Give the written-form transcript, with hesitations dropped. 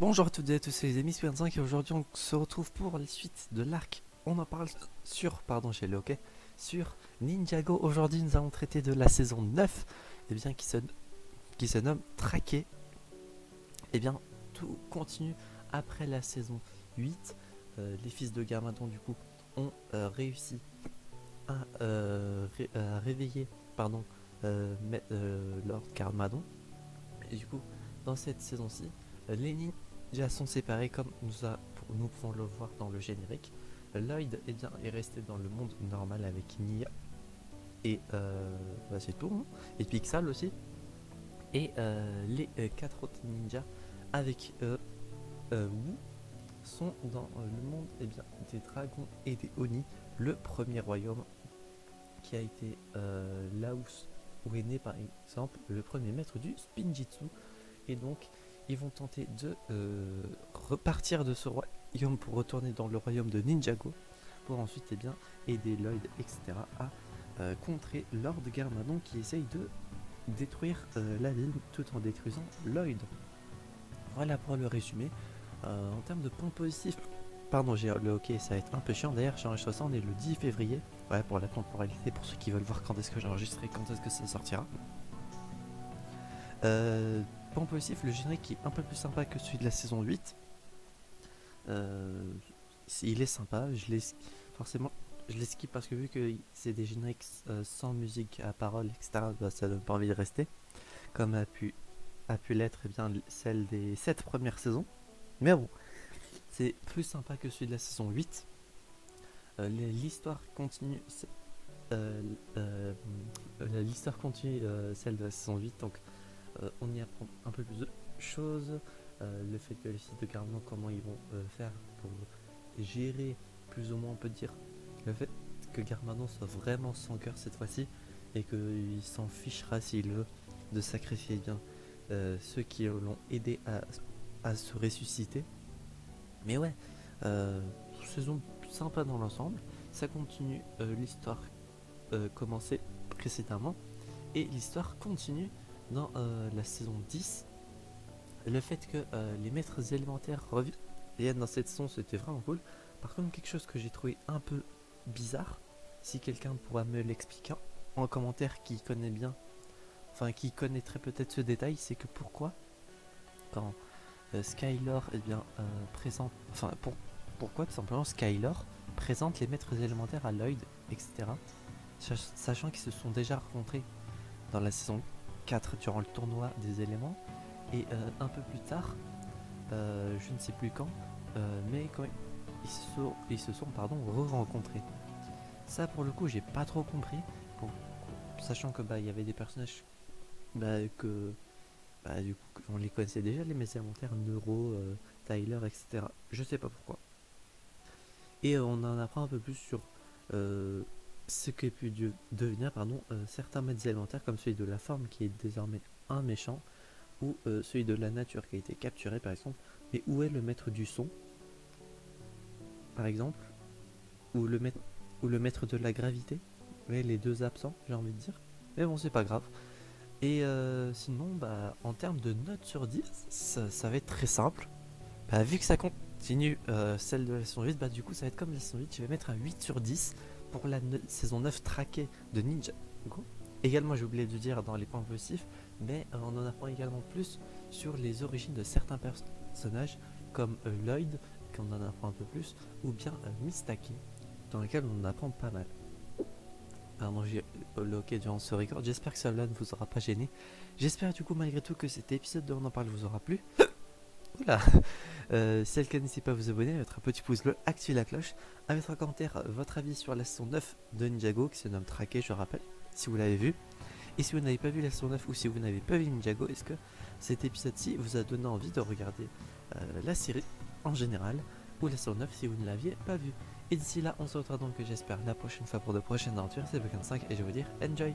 Bonjour à toutes et à tous, c'est les amis Square5 et aujourd'hui on se retrouve pour la suite de l'arc. On en parle j'ai le hockey, sur Ninjago. Aujourd'hui nous allons traiter de la saison 9, et bien, qui se nomme Traqué. Et bien tout continue après la saison 8. Les fils de Garmadon du coup ont réussi à réveiller Lord Garmadon. Et du coup dans cette saison-ci, les ninjas sont séparés comme nous pouvons le voir dans le générique. Lloyd est resté dans le monde normal avec Nia et c'est tout, hein. Et Pixel aussi. Et les 4 autres ninjas avec Wu sont dans le monde des dragons et des Oni, le premier royaume qui a été là où est né par exemple le premier maître du Spinjitzu. Et donc ils vont tenter de repartir de ce royaume pour retourner dans le royaume de Ninjago pour ensuite aider Lloyd etc à contrer Lord Garmadon qui essaye de détruire la ville tout en détruisant Lloyd. Voilà pour le résumé. En termes de points positifs, j'ai le hockey, ça va être un peu chiant. D'ailleurs j'enregistre ça, on est le 10 février, ouais, pour la temporalité, pour ceux qui veulent voir quand est-ce que j'enregistre et quand est-ce que ça sortira. Point positif, le générique est un peu plus sympa que celui de la saison 8. Il est sympa, forcément je les skip parce que vu que c'est des génériques sans musique à parole etc, ça donne pas envie de rester comme a pu l'être celle des 7 premières saisons. Mais bon, c'est plus sympa que celui de la saison 8. L'histoire continue l'histoire continue celle de la saison 8, donc on y apprend un peu plus de choses. Le fait que les sites de Garmadon, comment ils vont faire pour gérer plus ou moins, on peut dire, le fait que Garmadon soit vraiment sans cœur cette fois-ci et qu'il s'en fichera s'il veut de sacrifier ceux qui l'ont aidé à se ressusciter. Mais ouais, saison sympa dans l'ensemble. Ça continue l'histoire commencée précédemment et l'histoire continue dans la saison 10. Le fait que les maîtres élémentaires reviennent dans cette saison, c'était vraiment cool. Par contre, quelque chose que j'ai trouvé un peu bizarre, si quelqu'un pourra me l'expliquer en commentaire, qui connaît bien, qui connaîtrait peut-être ce détail, c'est que pourquoi quand Skylor présente, pourquoi tout simplement Skylor présente les maîtres élémentaires à Lloyd, etc. Sachant qu'ils se sont déjà rencontrés dans la saison 4 durant le tournoi des éléments et un peu plus tard, je ne sais plus quand, mais quand ils se sont re-rencontrés. Ça pour le coup j'ai pas trop compris, sachant que il y avait des personnages que du coup on les connaissait déjà, les maîtres élémentaires, Neuro, Tyler, etc. Je sais pas pourquoi. Et on en apprend un peu plus sur ce qu'est pu devenir certains maîtres élémentaires, comme celui de la forme qui est désormais un méchant, ou celui de la nature qui a été capturé par exemple. Mais où est le maître du son par exemple, ou le maître de la gravité? Ouais, les deux absents, j'ai envie de dire. Mais bon, c'est pas grave. Et sinon, en termes de notes sur 10, ça va être très simple. Vu que ça continue celle de la saison 8, du coup ça va être comme la saison 8, je vais mettre un 8 sur 10 pour la saison 9 traquée de Ninjago. Également, j'ai oublié de dire dans les points positifs, mais on en apprend également plus sur les origines de certains personnages, comme Lloyd, qu'on en apprend un peu plus, ou bien Mistake, dans lequel on en apprend pas mal. J'ai le hockey durant ce record, j'espère que cela ne vous aura pas gêné. J'espère du coup malgré tout que cet épisode de On en parle vous aura plu. Oula. Si c'est le cas, n'hésitez pas à vous abonner, à mettre un petit pouce bleu, activer la cloche, à mettre en commentaire votre avis sur la saison 9 de Ninjago, qui se nomme Traqué, je rappelle, si vous l'avez vu. Et si vous n'avez pas vu la saison 9 ou si vous n'avez pas vu Ninjago, est-ce que cet épisode-ci vous a donné envie de regarder la série en général, ou la saison 9 si vous ne l'aviez pas vue. Et d'ici là, on se retrouve donc, j'espère, la prochaine fois pour de prochaines aventures. C'est Buchan5 et je vais vous dire enjoy.